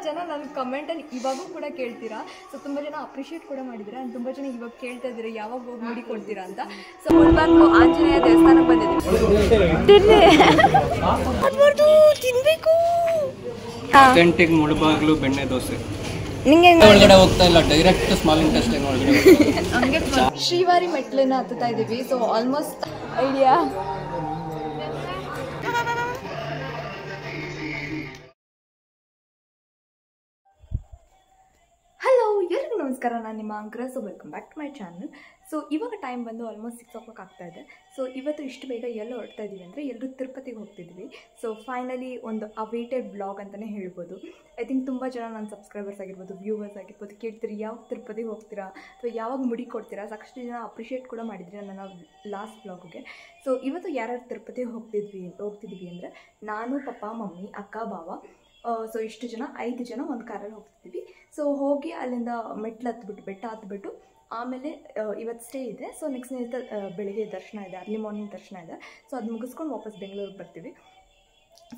ಜನ ನನ್ನ ಕಮೆಂಟನ್ನು ಇವಾಗೂ ಕೂಡ ಕೇಳ್ತೀರಾ. ಸೊ ತುಂಬ ಜನ ಅಪ್ರಿಷಿಯೇಟ್ ಕೂಡ ಮಾಡಿದ್ದೀರಾ ಆ್ಯಂಡ್ ತುಂಬ ಜನ ಇವಾಗ ಕೇಳ್ತಾ ಇದ್ದೀರಾ ಯಾವಾಗ ಹೋಗಿ ಮುಡಿ ಕೊಡ್ತೀರಾ ಅಂತ. ಸೊ ಮುಳಬಾಗ್ಲು ಆಂಜನೇಯ ದೇವಸ್ಥಾನಕ್ಕೆ ಬಂದಿದ್ದೀವಿ. ತಿನ್ಬೇಕು. ಅಥೆಂಟಿಕ್ ಮುಳಬಾಗ್ಲು ಬೆಣ್ಣೆ ದೋಸೆ. ನಿಂಗೆ ಒಳಗಡೆ ಹೋಗ್ತಾ ಇಲ್ಲ, ಡೈರೆಕ್ಟ್ ಸ್ಮಾಲ್ ಇಂಟೆಸ್ಟೈನ್ ಒಳಗಡೆ. ಶ್ರೀವಾರಿ ಮೆಟ್ಲನ್ನ ಹತ್ತುತ್ತಾ ಇದ್ದೀವಿ. So almost idea. ಹಲೋ, ಎಲ್ಲರಿಗೂ ನಮಸ್ಕಾರ. ನಾನು ನಿಮ್ಮ ಅಂಕರ. So welcome back to my channel. So ಇವಾಗ ಟೈಮ್ ಬಂದು ಆಲ್ಮೋಸ್ಟ್ 6 o'clock ಆಗ್ತಾ ಇದೆ. ಸೊ ಇವತ್ತು ಇಷ್ಟು ಬೇಗ ಎಲ್ಲ ಹೊರಡ್ತಾ ಇದ್ದೀವಿ ಅಂದರೆ ಎಲ್ಲರೂ ತಿರುಪತಿಗೆ ಹೋಗ್ತಿದ್ವಿ. ಸೊ ಫೈನಲಿ ಒಂದು ಅವೇಟೆಡ್ ಬ್ಲಾಗ್ ಅಂತಲೇ ಹೇಳ್ಬೋದು. ಐ ಥಿಂಕ್ ತುಂಬ ಜನ ನನ್ನ ಸಬ್ಸ್ಕ್ರೈಬರ್ಸ್ ಆಗಿರ್ಬೋದು, ವ್ಯೂವರ್ಸ್ ಆಗಿರ್ಬೋದು ಕೇಳ್ತೀರಿ ಯಾವಾಗ ತಿರುಪತಿಗೆ ಹೋಗ್ತೀರಾ ಅಥವಾ ಯಾವಾಗ ಮುಡಿ ಕೊಡ್ತೀರಾ. ಸಾಕಷ್ಟು ಜನ ಅಪ್ರಿಷಿಯೇಟ್ ಕೂಡ ಮಾಡಿದ್ರಿ ನನ್ನ ಲಾಸ್ಟ್ ಬ್ಲಾಗ್ಗೆ. ಸೊ ಇವತ್ತು ಯಾರ್ಯಾರು ತಿರುಪತಿಗೆ ಹೋಗ್ತಿದ್ವಿ ಅಂದರೆ ನಾನು, ಪಪ್ಪ, ಮಮ್ಮಿ, ಅಕ್ಕ, ಬಾವ. ಸೊ ಇಷ್ಟು ಜನ 5 ಜನ ಒಂದು ಕಾರಲ್ಲಿ ಹೋಗ್ತಿದ್ವಿ. ಸೊ ಹೋಗಿ ಅಲ್ಲಿಂದ ಮೆಟ್ಲು ಹತ್ಬಿಟ್ಟು ಬೆಟ್ಟ ಹತ್ಬಿಟ್ಟು ಆಮೇಲೆ ಇವತ್ತು ಸ್ಟೇ ಇದೆ. ಸೊ ನೆಕ್ಸ್ಟ್ ಬೆಳಿಗ್ಗೆ ದರ್ಶನ ಇದೆ, ಅರ್ಲಿ ಮಾರ್ನಿಂಗ್ ದರ್ಶನ ಇದೆ. ಸೊ ಅದು ಮುಗಿಸ್ಕೊಂಡು ವಾಪಸ್ ಬೆಂಗಳೂರಿಗೆ ಬರ್ತೀವಿ.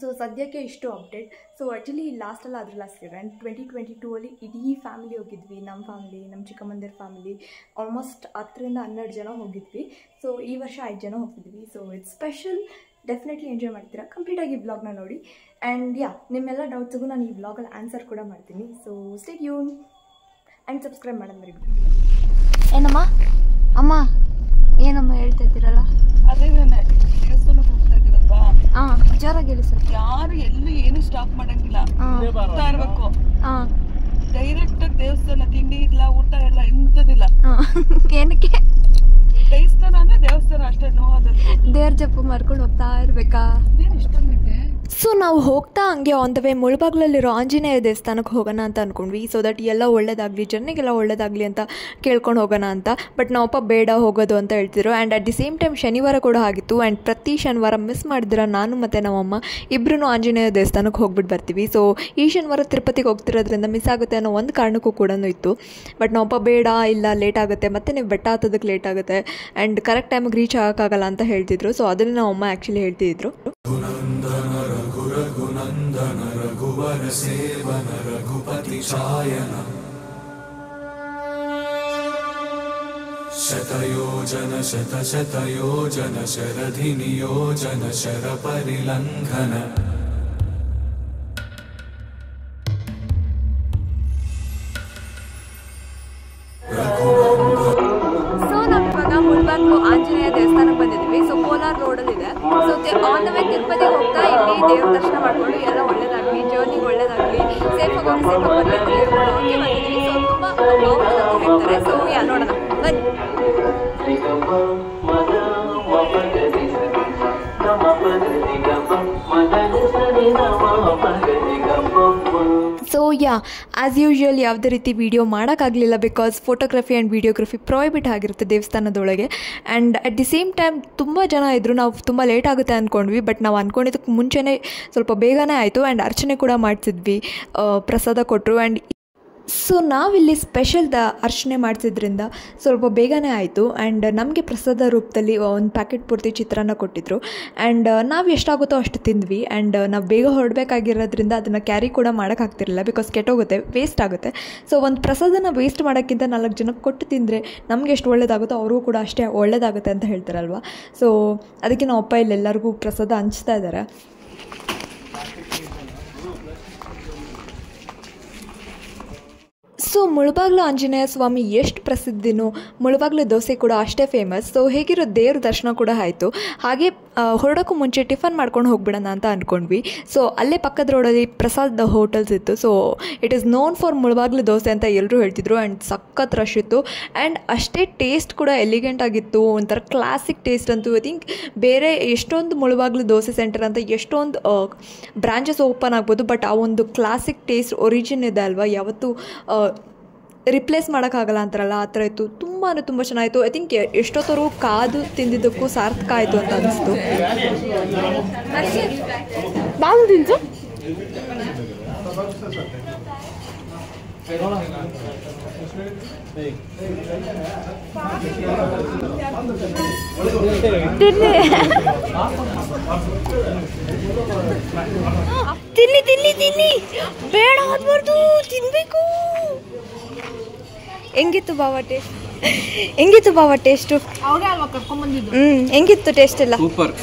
ಸೊ ಸದ್ಯಕ್ಕೆ ಇಷ್ಟು ಅಪ್ಡೇಟ್. ಸೊ ಆ್ಯಕ್ಚುಲಿ ಲಾಸ್ಟಲ್ಲ ಅದ್ರ ಲಾಸ್ಟ್ ಇಯರ್ ಆ್ಯಂಡ್ 2022 ಇಡೀ ಫ್ಯಾಮಿಲಿ ಹೋಗಿದ್ವಿ. ನಮ್ಮ ಫ್ಯಾಮಿಲಿ, ನಮ್ಮ ಚಿಕ್ಕಮ್ಮಂದಿರ ಫ್ಯಾಮಿಲಿ ಆಲ್ಮೋಸ್ಟ್ 10 ರಿಂದ 12 ಜನ ಹೋಗಿದ್ವಿ. ಸೊ ಈ ವರ್ಷ 5 ಜನ ಹೋಗ್ತಿದ್ವಿ. So it's special. Definitely enjoy ಮಾಡ್ತೀರಾ. ಕಂಪ್ಲೀಟಾಗಿ ವ್ಲಾಗ್ನ ನೋಡಿ ಆ್ಯಂಡ್ ನಿಮ್ಮೆಲ್ಲ ಡೌಟ್ಸಿಗೂ ನಾನು ಈ ವ್ಲಾಗಲ್ಲಿ ಆನ್ಸರ್ ಕೂಡ ಮಾಡ್ತೀನಿ. So stay tune and subscribe ಮಾಡೋದು. ಏನಮ್ಮ ಅಮ್ಮ ಏನಮ್ಮ ಹೇಳ್ತಾ ಇದ್ದೀರಲ್ಲ? ಅದೇ ದೇವಸ್ಥಾನಕ್ಕೆ ಹೋಗ್ತಾ ಇದೀವಲ್ವಾ? ಹಾಂ, ಜೋರಾಗಿ ಹೇಳಿ ಸರ್. ಯಾರು ಎಲ್ಲೂ ಏನು ಸ್ಟಾಪ್ ಮಾಡಂಗಿಲ್ಲ, ಹೋಗ್ತಾ ಇರ್ಬೇಕು. ಡೈರೆಕ್ಟ್ ಆಗಿ ದೇವಸ್ಥಾನ, ತಿಂಡಿ ಇಲ್ಲ, ಊಟ ಇಲ್ಲ, ಎಂತದಿಲ್ಲ. ಏನಕ್ಕೆ? ದೇವಸ್ಥಾನ ಅಂದ್ರೆ ದೇವಸ್ಥಾನ ಅಷ್ಟೇ, ನೋಡೋದು. ದೇವ್ರ ಜಪ ಮಾಡ್ಕೊಂಡು ಹೋಗ್ತಾ ಇರ್ಬೇಕಾ? ಏನು ಇಷ್ಟ ನಿಮಗೆ? ಸೊ ನಾವು ಹೋಗ್ತಾ ಹಂಗೆ ಆನ್ ದ ವೇ ಮುಳಬಾಗ್ಲಲ್ಲಿರೋ ಆಂಜನೇಯ ದೇವಸ್ಥಾನಕ್ಕೆ ಹೋಗೋಣ ಅಂತ ಅಂದ್ಕೊಂಡ್ವಿ. ಸೊ ದಟ್ ಎಲ್ಲ ಒಳ್ಳೇದಾಗಲಿ, ಜರ್ನಿಗೆಲ್ಲ ಒಳ್ಳೇದಾಗಲಿ ಅಂತ ಕೇಳ್ಕೊಂಡು ಹೋಗೋಣ ಅಂತ. ಬಟ್ ನಾವಪ್ಪ ಬೇಡ ಹೋಗೋದು ಅಂತ ಹೇಳ್ತಿದ್ರು. And at the same time ಶನಿವಾರ ಕೂಡ ಆಗಿತ್ತು. ಆ್ಯಂಡ್ ಪ್ರತಿ ಶನಿವಾರ ಮಿಸ್ ಮಾಡಿದ್ರೆ ನಾನು ಮತ್ತು ನಮ್ಮಮ್ಮ ಇಬ್ಬರೂ ಆಂಜನೇಯ ದೇವಸ್ಥಾನಕ್ಕೆ ಹೋಗ್ಬಿಟ್ಟು ಬರ್ತೀವಿ. ಸೊ ಈ ಶನಿವಾರ ತಿರುಪತಿಗೆ ಹೋಗ್ತಿರೋದ್ರಿಂದ ಮಿಸ್ ಆಗುತ್ತೆ ಅನ್ನೋ ಒಂದು ಕಾರಣಕ್ಕೂ ಕೂಡ ಇತ್ತು. ಬಟ್ ನಾವಪ್ಪ ಬೇಡ, ಇಲ್ಲ ಲೇಟ್ ಆಗುತ್ತೆ, ಮತ್ತು ನೀವು ಬೆಟ್ಟ ಹತ್ತೋದಕ್ಕೆ ಲೇಟ್ ಆಗುತ್ತೆ ಆ್ಯಂಡ್ ಕರೆಕ್ಟ್ ಟೈಮಿಗೆ ರೀಚ್ ಆಗೋಕ್ಕಾಗಲ್ಲ ಅಂತ ಹೇಳ್ತಿದ್ರು. ಸೊ ಅದನ್ನು ನಮ್ಮ ಅಮ್ಮ ಆ್ಯಕ್ಚುಲಿ ಹೇಳ್ತಿದ್ರು. ರಘುನಂದನ ರಘುವರ ಸೇವನ ರಘುಪತಿ ಚಾಯನ ಶತಯೋಜನ ಶತಶತಯೋಜನ ಶರಧಿ ನಿಯೋಜನ ಶರ ಪರಿಲಂಘನ ಮುಳಬಾಗ್ಲು ಆಂಜನೇಯ ದೇವಸ್ಥಾನಕ್ಕೆ ಬಂದಿದ್ದೀವಿ. ಸೊ ಕೋಲಾರ್ ರೋಡಲ್ಲಿದೆ. ಸೊ ಆನ್ ದ ವೇ ತಿರುಪತಿಗೆ ಹೋಗ್ತಾ ಇಲ್ಲಿ ದೇವ್ರ ದರ್ಶನ ಮಾಡಿಕೊಂಡು ಎಲ್ಲ ಒಳ್ಳೇದಾಗಲಿ, ಜರ್ನಿಗೆ ಒಳ್ಳೇದಾಗಲಿ, ಸೇಫಾಗಿ ಹೋಗಿ ಸೇಫಾಗಿ ಬರಲಿ ಅಂತ ಹೇಳ್ಕೊಂಡು ಬಂದಿದ್ದೀವಿ. ಸೊ ತುಂಬ ಪವರ್ಫುಲ್ ಅಂತ ಹೇಳ್ತಾರೆ. ಸೊ ನೋಡೋಣ ಬನ್ನಿ. ಸೊ ಆ್ಯಸ್ ಯೂಶ್ವಲ್ ಯಾವುದೇ ರೀತಿ ವೀಡಿಯೋ ಮಾಡೋಕ್ಕಾಗಲಿಲ್ಲ because photography and videography prohibit ಆಗಿರುತ್ತೆ ದೇವಸ್ಥಾನದೊಳಗೆ. And at the same time ತುಂಬ ಜನ ಇದ್ದರು. ನಾವು ತುಂಬ ಲೇಟ್ ಆಗುತ್ತೆ ಅಂದ್ಕೊಂಡ್ವಿ. ಬಟ್ ನಾವು ಅಂದ್ಕೊಂಡಿದ್ದಕ್ಕೆ ಮುಂಚೆನೇ ಸ್ವಲ್ಪ ಬೇಗನೆ ಆಯಿತು. ಆ್ಯಂಡ್ ಅರ್ಚನೆ ಕೂಡ ಮಾಡಿಸಿದ್ವಿ, ಪ್ರಸಾದ ಕೊಟ್ಟರು. ಆ್ಯಂಡ್ ಸೊ ನಾವಿಲ್ಲಿ ಸ್ಪೆಷಲ್ ಅರ್ಚನೆ ಮಾಡಿಸಿದ್ರಿಂದ ಸ್ವಲ್ಪ ಬೇಗನೆ ಆಯಿತು. ಆ್ಯಂಡ್ ನಮಗೆ ಪ್ರಸಾದ ರೂಪದಲ್ಲಿ ಒಂದು ಪ್ಯಾಕೆಟ್ ಪೂರ್ತಿ ಚಿತ್ರಾನ್ನ ಕೊಟ್ಟಿದ್ದರು. ಆ್ಯಂಡ್ ನಾವು ಎಷ್ಟಾಗುತ್ತೋ ಅಷ್ಟು ತಿಂದ್ವಿ. ಆ್ಯಂಡ್ ನಾವು ಬೇಗ ಹೊರಡಬೇಕಾಗಿರೋದ್ರಿಂದ ಅದನ್ನು ಕ್ಯಾರಿ ಕೂಡ ಮಾಡೋಕ್ಕಾಗ್ತಿರಲಿಲ್ಲ ಬಿಕಾಸ್ ಕೆಟ್ಟೋಗುತ್ತೆ, ವೇಸ್ಟ್ ಆಗುತ್ತೆ. ಸೊ ಒಂದು ಪ್ರಸಾದನ ವೇಸ್ಟ್ ಮಾಡೋಕ್ಕಿಂತ 4 ಜನಕ್ಕೆ ಕೊಟ್ಟು ತಿಂದರೆ ನಮಗೆ ಎಷ್ಟು ಒಳ್ಳೇದಾಗುತ್ತೋ ಅವ್ರಿಗೂ ಕೂಡ ಅಷ್ಟೇ ಒಳ್ಳೇದಾಗುತ್ತೆ ಅಂತ ಹೇಳ್ತಾರಲ್ವ. ಸೊ ಅದಕ್ಕೆ ನಾವು ಅಪ್ಪ ಇಲ್ಲಿ ಎಲ್ಲರಿಗೂ ಪ್ರಸಾದ ಹಂಚ್ತಾ ಇದ್ದಾರೆ. ಸೊ ಮುಳಬಾಗ್ಲು ಆಂಜನೇಯ ಸ್ವಾಮಿ ಎಷ್ಟು ಪ್ರಸಿದ್ಧಿನೋ ಮುಳಬಾಗ್ಲು ದೋಸೆ ಕೂಡ ಅಷ್ಟೇ ಫೇಮಸ್. ಸೊ ಹೇಗಿರೋ ದೇವ್ರ ದರ್ಶನ ಕೂಡ ಆಯಿತು. ಹಾಗೆ ಹೊರಡೋಕ್ಕೂ ಮುಂಚೆ ಟಿಫನ್ ಮಾಡ್ಕೊಂಡು ಹೋಗ್ಬಿಡೋಣ ಅಂತ ಅಂದ್ಕೊಂಡ್ವಿ. ಸೊ ಅಲ್ಲೇ ಪಕ್ಕದ ರೋಡಲ್ಲಿ ಪ್ರಸಾದ್ ಹೋಟೆಲ್ಸ್ ಇತ್ತು. So it is known for Mulbagal dosa ಅಂತ ಎಲ್ಲರೂ ಹೇಳ್ತಿದ್ರು. ಆ್ಯಂಡ್ ಸಖತ್ ರಶ್ ಇತ್ತು. ಆ್ಯಂಡ್ ಅಷ್ಟೇ ಟೇಸ್ಟ್ ಕೂಡ ಎಲಿಗೆಂಟ್ ಆಗಿತ್ತು, ಒಂಥರ ಕ್ಲಾಸಿಕ್ ಟೇಸ್ಟ್ ಅಂತೂ. ಐ ಥಿಂಕ್ ಬೇರೆ ಎಷ್ಟೊಂದು ಮುಳಬಾಗ್ಲು ದೋಸೆ ಸೆಂಟರ್ ಅಂತ ಎಷ್ಟೊಂದು ಬ್ರಾಂಚಸ್ ಓಪನ್ ಆಗ್ಬೋದು. ಬಟ್ ಆ ಒಂದು ಕ್ಲಾಸಿಕ್ ಟೇಸ್ಟ್ ಒರಿಜಿನ್ ಇದೆ ಅಲ್ವಾ, ಯಾವತ್ತೂ ರಿಪ್ಲೇಸ್ ಮಾಡೋಕ್ಕಾಗಲ್ಲ ಅಂತಾರಲ್ಲ, ಆ ಥರ ಇತ್ತು. ತುಂಬ ತುಂಬ ಚೆನ್ನಾಯಿತು. ಐ ಥಿಂಕ್ ಎಷ್ಟೊತ್ತವರೆಗೂ ಕಾದು ತಿಂದಿದ್ದಕ್ಕೂ ಸಾರ್ಥಕ ಆಯಿತು ಅಂತ ಅನಿಸ್ತು. ಬಾವು ತಿಂತು ತಿನ್ನಿ. ತಿನ್ನಿ ತಿನ್ನಿ ತಿನ್ನಿ, ಬೇಡ ಆಗ್ಬಾರ್ದು, ತಿನ್ಬೇಕು. ಹೆಂಗಿತ್ತು ಬಾವ ಟೇಸ್ಟ್? ಹೆಂಗಿತ್ತು ಬಾವ ಟೇಸ್ಟು? ಅವರೇ ಅಲ್ವಾ ಕರ್ಕೊಂಡ್ಬಂದಿದ್ದು. ಹೆಂಗಿತ್ತು ಟೇಸ್ಟ್ ಎಲ್ಲ? ಸೂಪರ್.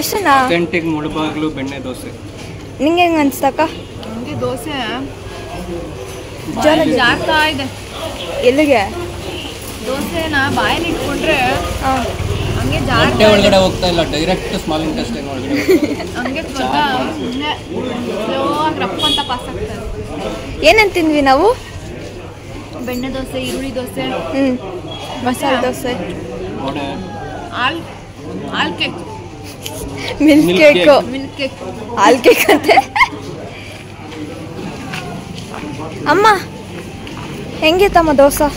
ಅಷ್ಟನಾ? ಅಥೆಂಟಿಕ್ ಮುಳುಬಾಗ್ಲು ಬೆಣ್ಣೆ ದೋಸೆ. ನಿಂಗೆ ಹೆಂಗೆ ಅನ್ಸ್ತಕ್ಕ? ನನಗೆ ದೋಸೆ ಜೋರಾಗಿ ಜಾರ್ತಾ ಇದೆ. ಎಲ್ಲಿಗೆ? ದೋಸೆನ ಬಾಯಲ್ಲಿ ಇಟ್ಕೊಂಡ್ರೆ ಹಂಗೆ ಹೊಟ್ಟೆ ಜಾರ್ತಾ ಒಳಗಡೆ ಹೋಗ್ತಾ ಇಲ್ಲ, ಡೈರೆಕ್ಟ್ ಸ್ಮಾಲ್ ಇಂಟೆಸ್ಟೈನ್ ಒಳಗಡೆ. ಹಂಗೆ ಸ್ವಲ್ಪ ಸುಮ್ಮನೆ ಸ್ಲೋ ಆಗಿ ರಪ್ಪ ಅಂತ ಪಾಸ್ ಆಗ್ತದೆ. ಏನೇನು ತಿಂದ್ವಿ ನಾವು? ಬೆಣ್ಣೆ ದೋಸೆ, ಈರುಳ್ಳಿ ದೋಸೆ, ಮಸಾಲೆ ದೋಸೆ, ವಡೆ, ಹಾಲ್ cake, milk cake, milk cake. ಹಾಲ್ ಕೇಕ್ ಅಂತೆ. ಅಮ್ಮ ಹೆಂಗಿತ್ತಮ್ಮ ದೋಸೆ?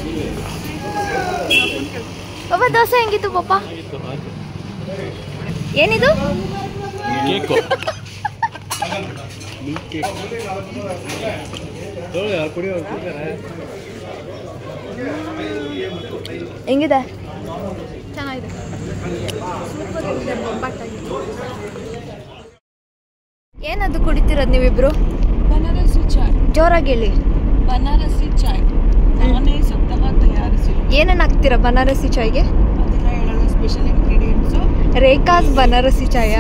ಪಾಪ ದೋಸೆ ಹೆಂಗಿತ್ತು ಪಾಪ? ಏನಿದು? ಹೆಂಗಿದೆ? ಚೆನ್ನಾಗಿದೆ. ಏನದು ಕುಡಿತಿರೋದು ನೀವಿಬ್ರು? ಬನಾರಸಿ ಚಾಯ್. ಜೋರಾಗಿ ಹೇಳಿ. ಬನಾರಸಿ ಚಾಯ್ ನಾನೇ ಸ್ವತಃ ತಯಾರಿಸಿ. ಏನೇನು ಹಾಕ್ತೀರಾ ಬನಾರಸಿ ಚಾಯ್ಗೆ? ಅದೆಲ್ಲ ಹೇಳಲ್ಲ. ಸ್ಪೆಷಲ್ ಇಂಗ್ರೀಡಿಯೆಂಟ್ಸು, ರೇಖಾಸ್ ಬನಾರಸಿ ಚಾಯ.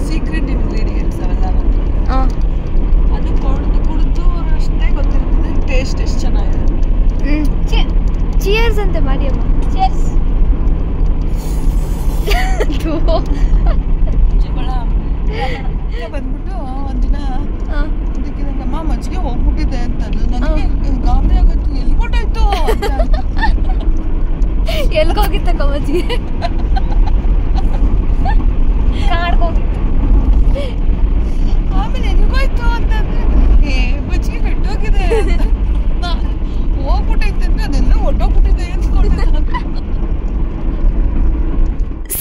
ಸೀಕ್ರೆಟ್ ಇಂಗ್ರೀಡಿಯೆಂಟ್ಸ್ ಅವೆಲ್ಲ. ಹಾಂ, ಅದು ಕುಡಿದು ಅಷ್ಟೇ ಗೊತ್ತಿರ್ತದೆ ಟೇಸ್ಟ್ ಎಷ್ಟು ಚೆನ್ನಾಗಿದೆ. ಚಿಯರ್ಸ್ ಅಂತೆ ಮಾಡಿ ಅಮ್ಮ. ಚಿಯರ್ಸ್. ಬಂದ್ಬಿಟ್ಟು ಒಂದಿನ ಇದಕ್ಕೆ ನಮ್ಮ ಮಜ್ಜಿಗೆ ಹೋಗ್ಬಿಟ್ಟಿದೆ ಅಂತ ನನಗೆ ಗಾಬರಿ ಆಗೋಯ್ತು. ಎಲ್ಗೊಟ್ಟಾಯ್ತು ಎಲ್ಗೋಗಿತ್ತಕ್ಕ ಮಜ್ಜಿಗೆ? ಕಾಡ್ಕೋಗಿತ್ತು. ಆಮೇಲೆ ಎಲ್ಗೋಯ್ತು ಅಂತಂದ್ರೆ ಮಜ್ಜಿಗೆ ಕೆಟ್ಟೋಗಿದೆ ಹೋಗ್ಬಿಟ್ಟೈತೆ ಅಂದ್ರೆ ಅದೆಲ್ಲ ಹೊಟ್ಟೋಗ್ಬಿಟ್ಟಿದೆ ಅಂದ್ಕೊಂಡೆ.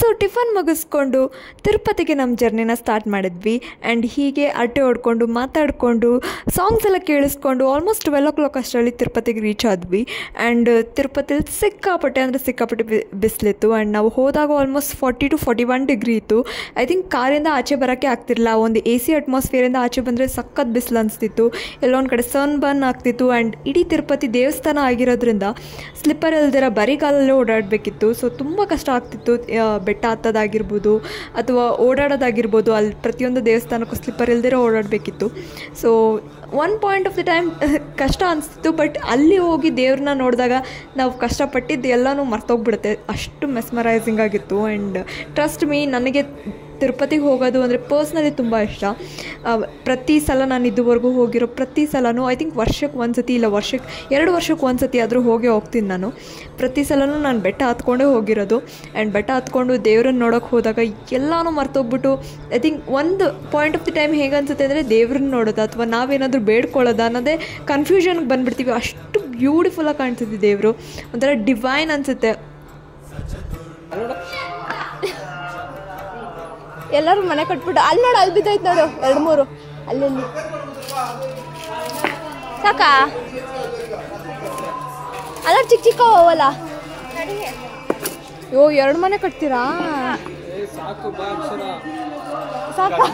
ಸೊ ಟಿಫನ್ ಮುಗಿಸ್ಕೊಂಡು ತಿರುಪತಿಗೆ ನಮ್ಮ ಜರ್ನಿನ ಸ್ಟಾರ್ಟ್ ಮಾಡಿದ್ವಿ. ಆ್ಯಂಡ್ ಹೀಗೆ ಅರಟೆ ಹೊಡ್ಕೊಂಡು ಮಾತಾಡಿಕೊಂಡು ಸಾಂಗ್ಸ್ ಎಲ್ಲ ಕೇಳಿಸ್ಕೊಂಡು ಆಲ್ಮೋಸ್ಟ್ 12 o'clock ಅಷ್ಟರಲ್ಲಿ ತಿರುಪತಿಗೆ ರೀಚ್ ಆದ್ವಿ. ಆ್ಯಂಡ್ ತಿರುಪತಿಲಿ ಸಿಕ್ಕಾಪಟ್ಟೆ ಬಿಸಿಲಿತ್ತು. ಆ್ಯಂಡ್ ನಾವು ಹೋದಾಗ ಆಲ್ಮೋಸ್ಟ್ 40 to 41 ಡಿಗ್ರಿ ಇತ್ತು. ಐ ಥಿಂಕ್ ಕಾರಿಂದ ಆಚೆ ಬರೋಕ್ಕೆ ಆಗ್ತಿರಲಿಲ್ಲ. ಒಂದು AC ಅಟ್ಮಾಸ್ಫಿಯರಿಂದ ಆಚೆ ಬಂದರೆ ಸಖತ್ ಬಿಸಿಲು ಅನಿಸ್ತಿತ್ತು. ಎಲ್ಲೊಂದು ಕಡೆ ಸನ್ ಬರ್ನ್ ಆಗ್ತಿತ್ತು. ಆ್ಯಂಡ್ ಇಡೀ ತಿರುಪತಿ ದೇವಸ್ಥಾನ ಆಗಿರೋದ್ರಿಂದ ಸ್ಲಿಪ್ಪರ್ ಇಲ್ದಿರ ಬರಿಗಾಲಲ್ಲೇ ಓಡಾಡಬೇಕಿತ್ತು. ಸೊ ತುಂಬ ಕಷ್ಟ ಆಗ್ತಿತ್ತು. ಬೆಟ್ಟ ಹತ್ತೋದಾಗಿರ್ಬೋದು ಅಥವಾ ಓಡಾಡೋದಾಗಿರ್ಬೋದು, ಅಲ್ಲಿ ಪ್ರತಿಯೊಂದು ದೇವಸ್ಥಾನಕ್ಕೂ ಸ್ಲಿಪ್ಪರ್ ಇಲ್ದಿರ ಓಡಾಡಬೇಕಿತ್ತು. So one point of the time ಕಷ್ಟ ಅನಿಸ್ತಿತ್ತು. ಬಟ್ ಅಲ್ಲಿ ಹೋಗಿ ದೇವ್ರನ್ನ ನೋಡಿದಾಗ ನಾವು ಕಷ್ಟಪಟ್ಟಿದ್ದು ಎಲ್ಲನೂ ಮರ್ತೋಗ್ಬಿಡುತ್ತೆ. ಅಷ್ಟು ಮೆಸ್ಮರೈಸಿಂಗ್ ಆಗಿತ್ತು. ಆ್ಯಂಡ್ ಟ್ರಸ್ಟ್ ಮೀ, ನನಗೆ ತಿರುಪತಿಗೆ ಹೋಗೋದು ಅಂದರೆ ಪರ್ಸ್ನಲಿ ತುಂಬ ಇಷ್ಟ. ಪ್ರತಿ ಸಲ ನಾನು ಇದುವರೆಗೂ ಹೋಗಿರೋ ಪ್ರತಿ ಸಲನೂ ಐ ಥಿಂಕ್ ವರ್ಷಕ್ಕೆ ಒಂದು ಸತಿ, ಇಲ್ಲ 2 ವರ್ಷಕ್ಕೆ ಒಂದು ಸತಿ ಆದರೂ ಹೋಗ್ತೀನಿ ನಾನು. ಪ್ರತಿ ಸಲನೂ ನಾನು ಬೆಟ್ಟ ಹತ್ಕೊಂಡೇ ಹೋಗಿರೋದು. ಆ್ಯಂಡ್ ಬೆಟ್ಟ ಹತ್ಕೊಂಡು ದೇವ್ರನ್ನ ನೋಡೋಕ್ಕೆ ಹೋದಾಗ ಎಲ್ಲನೂ ಮರ್ತೋಗ್ಬಿಟ್ಟು ಐ ಥಿಂಕ್ ಒಂದು ಪಾಯಿಂಟ್ ಆಫ್ ದಿ ಟೈಮ್ ಹೇಗೆ ಅನಿಸುತ್ತೆ ಅಂದರೆ ದೇವ್ರನ್ನ ನೋಡೋದು ಅಥವಾ ನಾವೇನಾದರೂ ಬೇಡ್ಕೊಳ್ಳೋದು ಅನ್ನೋದೇ ಕನ್ಫ್ಯೂಷನ್ಗೆ ಬಂದುಬಿಡ್ತೀವಿ. ಅಷ್ಟು ಬ್ಯೂಟಿಫುಲ್ಲಾಗಿ ಕಾಣಿಸುತ್ತೆ ದೇವರು, ಒಂಥರ ಡಿವೈನ್ ಅನಿಸುತ್ತೆ. ಎಲ್ಲರೂ ಮನೆ ಕಟ್ಬಿಟ್ಟು ಅಲ್ಲಿ ನೋಡು, ಅಲ್ಲಿ ಬಿದ್ದೈತೆ ನೋಡು 2-3 ಅಲ್ಲಿ ಸಾಕಾ? ಅಲ್ಲ ಚಿಕ್ಕ ಹೋಗಲ್ಲ. 2 ಮನೆ ಕಟ್ತೀರಾ? ಸಾಕಾ?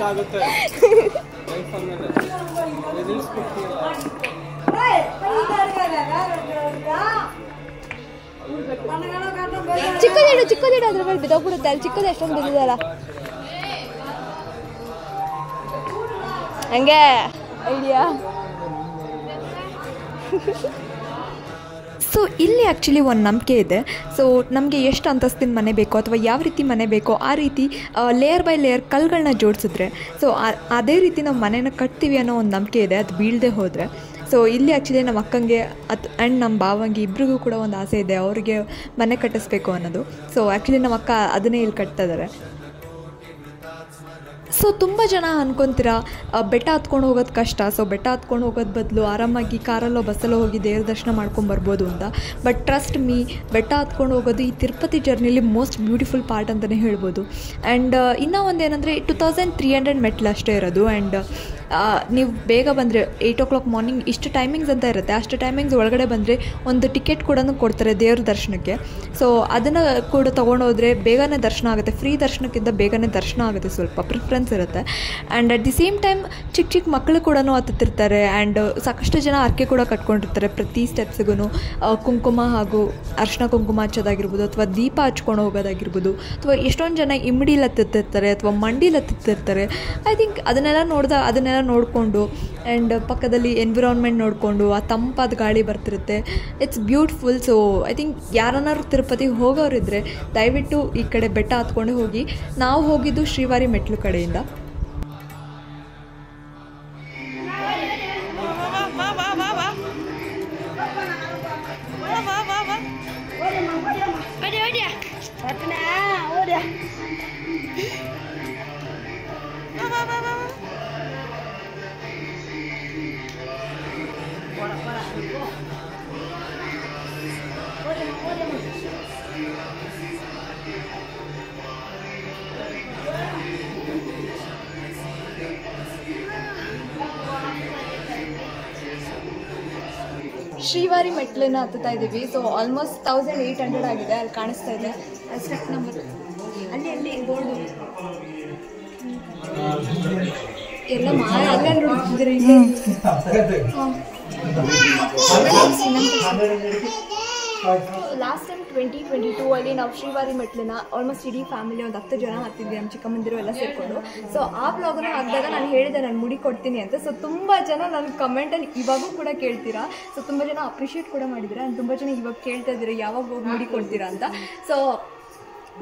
ಚಿಕ್ಕದಿಡು ಅದ್ರ ಮೇಲೆ ಬಿದ್ದೋಗ್ಬಿಡುತ್ತೆ. ಅಲ್ಲಿ ಚಿಕ್ಕದು ಎಷ್ಟೊಂದು ಬಿದ್ದಿದೆಯಲ್ಲ, ಹಂಗೆ ಐಡಿಯಾ. ಸೊ ಇಲ್ಲಿ ಆ್ಯಕ್ಚುಲಿ ಒಂದು ನಂಬಿಕೆ ಇದೆ. ಸೊ ನಮಗೆ ಎಷ್ಟು ಅಂತಸ್ತಿನ ಮನೆ ಬೇಕೋ ಅಥವಾ ಯಾವ ರೀತಿ ಮನೆ ಬೇಕೋ ಆ ರೀತಿ ಲೇಯರ್ ಬೈ ಲೇಯರ್ ಕಲ್ಗಳನ್ನ ಜೋಡಿಸಿದ್ರೆ ಸೊ ಅದೇ ರೀತಿ ನಾವು ಮನೇನ ಕಟ್ತೀವಿ ಅನ್ನೋ ಒಂದು ನಂಬಿಕೆ ಇದೆ, ಅದು ಬೀಳದೆ ಹೋದರೆ. ಸೊ ಇಲ್ಲಿ ಆ್ಯಕ್ಚುಲಿ ನಮ್ಮ ಅಕ್ಕಂಗೆ ಆ್ಯಂಡ್ ನಮ್ಮ ಭಾವಂಗೆ ಇಬ್ರಿಗೂ ಕೂಡ ಒಂದು ಆಸೆ ಇದೆ, ಅವ್ರಿಗೆ ಮನೆ ಕಟ್ಟಿಸ್ಬೇಕು ಅನ್ನೋದು. ಸೊ ಆ್ಯಕ್ಚುಲಿ ನಮ್ಮ ಅಕ್ಕ ಅದನ್ನೇ ಇಲ್ಲಿ ಕಟ್ತಾ ಇದ್ದಾರೆ. ಸೊ ತುಂಬ ಜನ ಅನ್ಕೊತೀರ ಬೆಟ್ಟ ಹತ್ಕೊಂಡು ಹೋಗೋದು ಕಷ್ಟ, ಸೊ ಬೆಟ್ಟ ಹತ್ಕೊಂಡು ಹೋಗೋದು ಬದಲು ಆರಾಮಾಗಿ ಕಾರಲ್ಲೋ ಬಸ್ಸಲ್ಲೋ ಹೋಗಿ ದೇವ್ರ ದರ್ಶನ ಮಾಡ್ಕೊಂಬರ್ಬೋದು ಅಂತ. ಬಟ್ ಟ್ರಸ್ಟ್ ಮೀ, ಬೆಟ್ಟ ಹತ್ಕೊಂಡು ಹೋಗೋದು ಈ ತಿರುಪತಿ ಜರ್ನಿಲಿ ಮೋಸ್ಟ್ ಬ್ಯೂಟಿಫುಲ್ ಪಾರ್ಟ್ ಅಂತಲೇ ಹೇಳ್ಬೋದು. ಆ್ಯಂಡ್ ಇನ್ನೂ ಒಂದೇನೆಂದರೆ 2300 ಮೆಟ್ಲು ಅಷ್ಟೇ ಇರೋದು. ಆ್ಯಂಡ್ ನೀವು ಬೇಗ ಬಂದರೆ 8 o'clock ಮಾರ್ನಿಂಗ್ ಇಷ್ಟು ಟೈಮಿಂಗ್ಸ್ ಅಂತ ಇರುತ್ತೆ, ಅಷ್ಟು ಟೈಮಿಂಗ್ಸ್ ಒಳಗಡೆ ಬಂದರೆ ಒಂದು ಟಿಕೆಟ್ ಕೂಡ ಕೊಡ್ತಾರೆ ದೇವ್ರ ದರ್ಶನಕ್ಕೆ. ಸೊ ಅದನ್ನು ಕೂಡ ತೊಗೊಂಡೋದ್ರೆ ಬೇಗನೆ ದರ್ಶನ ಆಗುತ್ತೆ, ಫ್ರೀ ದರ್ಶನಕ್ಕಿಂತ ಬೇಗನೆ ದರ್ಶನ ಆಗುತ್ತೆ, ಸ್ವಲ್ಪ ಪ್ರಿಫರೆನ್ಸ್ ಇರುತ್ತೆ. And at the same time ಚಿಕ್ಕ ಮಕ್ಕಳು ಕೂಡ ಹತ್ತುತ್ತಿರ್ತಾರೆ. ಆ್ಯಂಡ್ ಸಾಕಷ್ಟು ಜನ ಅರ್ಕೆ ಕೂಡ ಕಟ್ಕೊಂಡಿರ್ತಾರೆ. ಪ್ರತಿ ಸ್ಟೆಪ್ಸ್ಗೂ ಕುಂಕುಮ ಹಾಗೂ ಅರ್ಶಿನ ಕುಂಕುಮ ಹಚ್ಚೋದಾಗಿರ್ಬೋದು, ಅಥವಾ ದೀಪ ಹಚ್ಕೊಂಡು ಹೋಗೋದಾಗಿರ್ಬೋದು, ಅಥವಾ ಎಷ್ಟೊಂದು ಜನ ಇಮ್ಡಿಲಿ ಹತ್ತಿರ್ತಾರೆ ಅಥವಾ ಮಂಡಿಲಿ ಹತ್ತಿರ್ತಾರೆ. ಐ ಥಿಂಕ್ ಅದನ್ನೆಲ್ಲ ನೋಡಿಕೊಂಡು ಆ್ಯಂಡ್ ಪಕ್ಕದಲ್ಲಿ ಎನ್ವಿರಾನ್ಮೆಂಟ್ ನೋಡಿಕೊಂಡು ಆ ತಂಪಾದ ಗಾಳಿ ಬರ್ತಿರುತ್ತೆ. It's beautiful. So I think ಯಾರನ್ನಾರು ತಿರುಪತಿಗೆ ಹೋಗೋರಿದ್ದರೆ ದಯವಿಟ್ಟು ಈ ಕಡೆ ಬೆಟ್ಟ ಹತ್ಕೊಂಡು ಹೋಗಿ. ನಾವು ಹೋಗಿದ್ದು ಶ್ರೀವಾರಿ ಮೆಟ್ಲು ಕಡೆಯಿಂದ. ಶ್ರೀವಾರಿ ಮೆಟ್ಲನ್ನ ಹತ್ತುತ್ತಾ ಇದ್ದೀವಿ. ಸೊ ಆಲ್ಮೋಸ್ಟ್ 1800 ಆಗಿದೆ. ಅಲ್ಲಿ ಕಾಣಿಸ್ತಾ ಇದೆ ಸ್ಟೆಪ್ ನಂಬರ್, ಅಲ್ಲಿ ಬೋರ್ಡ್ ಎಲ್ಲ ಅಲ್ಲೇ ನೋಡ್ತಿದ್ರೆ. ಲಾಸ್ಟ್ ಟೈಮ್ 2022 ಅಲ್ಲಿ ನಾವು ಶ್ರೀವಾರಿ ಮೆಟ್ಲನ್ನ ಆಲ್ಮೋಸ್ಟ್ ಇಡೀ ಫ್ಯಾಮಿಲಿ ಒಂದು 10 ಜನ ಹತ್ತಿದ್ವಿ, ನಮ್ಮ ಚಿಕ್ಕಮ್ಮಂದಿರು ಎಲ್ಲ ಸೇರಿಕೊಂಡು. ಸೊ ಆ ಬ್ಲಾಗನ್ನು ಹಾಕಿದಾಗ ನಾನು ಹೇಳಿದೆ ನಾನು ಮುಡಿ ಕೊಡ್ತೀನಿ ಅಂತ. ಸೊ ತುಂಬ ಜನ ನನ್ನ ಕಮೆಂಟಲ್ಲಿ ಇವಾಗೂ ಕೂಡ ಕೇಳ್ತೀರಾ. ಸೊ ತುಂಬ ಜನ ಅಪ್ರಿಷಿಯೇಟ್ ಕೂಡ ಮಾಡಿದ್ದೀರಾ. ತುಂಬ ಜನ ಇವಾಗ ಕೇಳ್ತಾ ಇದ್ದೀರಾ ಯಾವಾಗ ಹೋಗಿ ಮುಡಿ ಕೊಡ್ತೀರಾ ಅಂತ. ಸೊ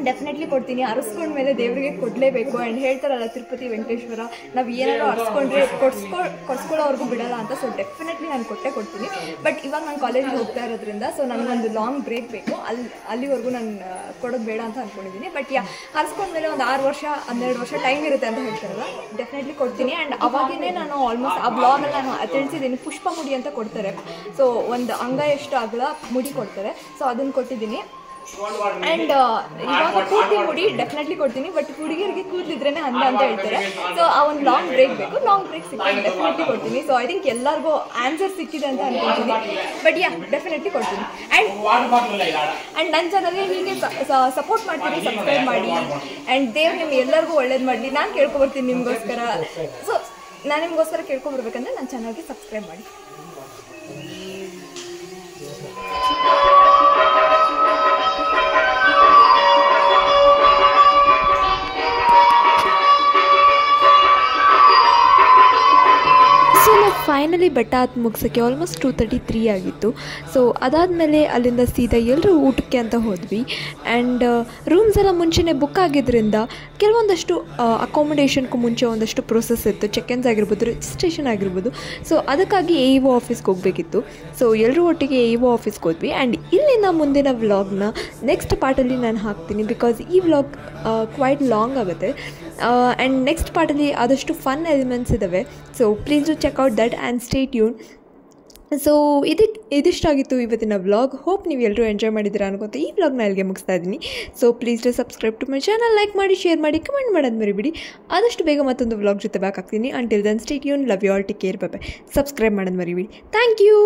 ಡೆಫಿನೆಟ್ಲಿ ಕೊಡ್ತೀನಿ. ಅರಸ್ಕೊಂಡ್ಮೇಲೆ ದೇವರಿಗೆ ಕೊಡಲೇಬೇಕು. ಆ್ಯಂಡ್ ಹೇಳ್ತಾರಲ್ಲ ತಿರುಪತಿ ವೆಂಕಟೇಶ್ವರ, ನಾವು ಏನಾದ್ರು ಅರಸ್ಕೊಂಡ್ರೆ ಕೊಡ್ಸ್ಕೊಳ್ಳೋವರೆಗೂ ಬಿಡಲ್ಲ ಅಂತ. ಸೊ ಡೆಫಿನೆಟ್ಲಿ ನಾನು ಕೊಡ್ತೀನಿ. ಬಟ್ ಇವಾಗ ನಾನು ಕಾಲೇಜಿಗೆ ಹೋಗ್ತಾ ಇರೋದ್ರಿಂದ ಸೊ ನನಗೊಂದು ಲಾಂಗ್ ಬ್ರೇಕ್ ಬೇಕು. ಅಲ್ಲಿವರೆಗೂ ನಾನು ಕೊಡೋದು ಬೇಡ ಅಂತ ಅಂದ್ಕೊಂಡಿದ್ದೀನಿ. ಬಟ್ ಅರಸ್ಕೊಂಡ್ಮೇಲೆ ಒಂದು 6 ವರ್ಷ 12 ವರ್ಷ ಟೈಮ್ ಇರುತ್ತೆ ಅಂತ ಹೇಳ್ತಾರಲ್ಲ, ಡೆಫಿನೆಟ್ಲಿ ಕೊಡ್ತೀನಿ. ಆ್ಯಂಡ್ ಅವಾಗೇ ನಾನು ಆಲ್ಮೋಸ್ಟ್ ಆ ಬ್ಲಾಗಲ್ಲಿ ನಾನು ತಿಳಿಸಿದ್ದೀನಿ, ಪುಷ್ಪ ಮುಡಿ ಅಂತ ಕೊಡ್ತಾರೆ. ಸೊ ಒಂದು ಅಂಗೈಯಷ್ಟು ಅಗಲ ಮುಡಿ ಕೊಡ್ತಾರೆ. ಸೊ ಅದನ್ನು ಕೊಟ್ಟಿದ್ದೀನಿ. ಆ್ಯಂಡ್ ಇವಾಗ ಪೂರ್ತಿ ಮುಡಿ ಡೆಫಿನೆಟ್ಲಿ ಕೊಡ್ತೀನಿ. ಬಟ್ ಹುಡುಗಿಯರಿಗೆ ಕೂದಲಿದ್ರೇ ಅಂದ ಅಂತ ಹೇಳ್ತಾರೆ. ಸೊ ಆ ಒಂದು ಲಾಂಗ್ ಬ್ರೇಕ್ ಬೇಕು. ಲಾಂಗ್ ಬ್ರೇಕ್ ಸಿಕ್ಕಿದ್ರೆ ಡೆಫಿನೆಟ್ಲಿ ಕೊಡ್ತೀನಿ. ಸೊ ಐ ಥಿಂಕ್ ಎಲ್ಲರಿಗೂ ಆನ್ಸರ್ ಸಿಕ್ಕಿದೆ ಅಂತ ಅನ್ಕೊಳ್ತೀನಿ. ಬಟ್ ಡೆಫಿನೆಟ್ಲಿ ಕೊಡ್ತೀನಿ. ಆ್ಯಂಡ್ ನನ್ನ ಚಾನಲ್ಗೆ ಹೀಗೆ ಸಪೋರ್ಟ್ ಮಾಡ್ತೀನಿ, ಸಬ್ಸ್ಕ್ರೈಬ್ ಮಾಡಿ. ಆ್ಯಂಡ್ ದೇವ್ರು ನಿಮ್ಗೆ ಎಲ್ಲರಿಗೂ ಒಳ್ಳೇದು ಮಾಡಲಿ. ನಾನು ಕೇಳ್ಕೊಬರ್ತೀನಿ ನಿಮಗೋಸ್ಕರ. ಸೊ ನಾನು ನಿಮಗೋಸ್ಕರ ಕೇಳ್ಕೊಬರ್ಬೇಕಂದ್ರೆ ನನ್ನ ಚಾನಲ್ಗೆ ಸಬ್ಸ್ಕ್ರೈಬ್ ಮಾಡಿ. ಸೊ ನಾವು ಫೈನಲಿ ಬೆಟ್ಟ ಹತ್ತು ಮುಗಿಸೋಕ್ಕೆ ಆಲ್ಮೋಸ್ಟ್ 2:33 ಆಗಿತ್ತು. ಸೊ ಅದಾದಮೇಲೆ ಅಲ್ಲಿಂದ ಸೀದಾ ಎಲ್ಲರೂ ಊಟಕ್ಕೆ ಅಂತ ಹೋದ್ವಿ. ಆ್ಯಂಡ್ ರೂಮ್ಸ್ ಎಲ್ಲ ಮುಂಚೆನೇ ಬುಕ್ ಆಗಿದ್ದರಿಂದ ಕೆಲವೊಂದಷ್ಟು ಅಕಾಮಿಡೇಷನ್ಗೂ ಮುಂಚೆ ಒಂದಷ್ಟು ಪ್ರೊಸೆಸ್ ಇತ್ತು. ಚೆಕ್-ಇನ್ಸ್ ಆಗಿರ್ಬೋದು, ರಿಜಿಸ್ಟ್ರೇಷನ್ ಆಗಿರ್ಬೋದು. ಸೊ ಅದಕ್ಕಾಗಿ AEO ಆಫೀಸ್ಗೆ ಹೋಗಬೇಕಿತ್ತು. ಸೊ ಎಲ್ಲರೂ ಒಟ್ಟಿಗೆ AEO ಆಫೀಸ್ಗೆ ಹೋದ್ವಿ. ಆ್ಯಂಡ್ ಇಲ್ಲಿಂದ ಮುಂದಿನ ವ್ಲಾಗ್ನ ನೆಕ್ಸ್ಟ್ ಪಾರ್ಟಲ್ಲಿ ನಾನು ಹಾಕ್ತೀನಿ. ಬಿಕಾಸ್ ಈ ವ್ಲಾಗ್ ಕ್ವೈಟ್ ಲಾಂಗ್ ಆಗುತ್ತೆ. ಆ್ಯಂಡ್ ನೆಕ್ಸ್ಟ್ ಪಾರ್ಟಲ್ಲಿ ಆದಷ್ಟು ಫನ್ ಎಲಿಮೆಂಟ್ಸ್ ಇದ್ದಾವೆ. So please do check out that and stay tune. So ಇದಿಷ್ಟಾಗಿತ್ತು ಇವತ್ತಿನ ವ್ಲಾಗ್. ಹೋಪ್ ನೀವು ಎಲ್ಲರೂ ಎಂಜಾಯ್ ಮಾಡಿದ್ದೀರಾ ಅನ್ಕೊತ ಈ ವ್ಲಾಗ್ನ ಅಲ್ಲಿಗೆ ಮುಗಿಸ್ತಾ ಇದ್ದೀನಿ. So please do subscribe to my channel, like ಮಾಡಿ, ಶೇರ್ ಮಾಡಿ, ಕಮೆಂಟ್ ಮಾಡೋದು ಮರಿಬಿಡಿ. ಆದಷ್ಟು ಬೇಗ ಮತ್ತೊಂದು ವ್ಲಾಗ್ ಜೊತೆ ಬ್ಯಾಕ್ ಆಗ್ತೀನಿ. Until then stay tune. Love you all, take care, bye bye. Subscribe ಮಾಡೋದು ಮರಿಬಿಡಿ. Thank you.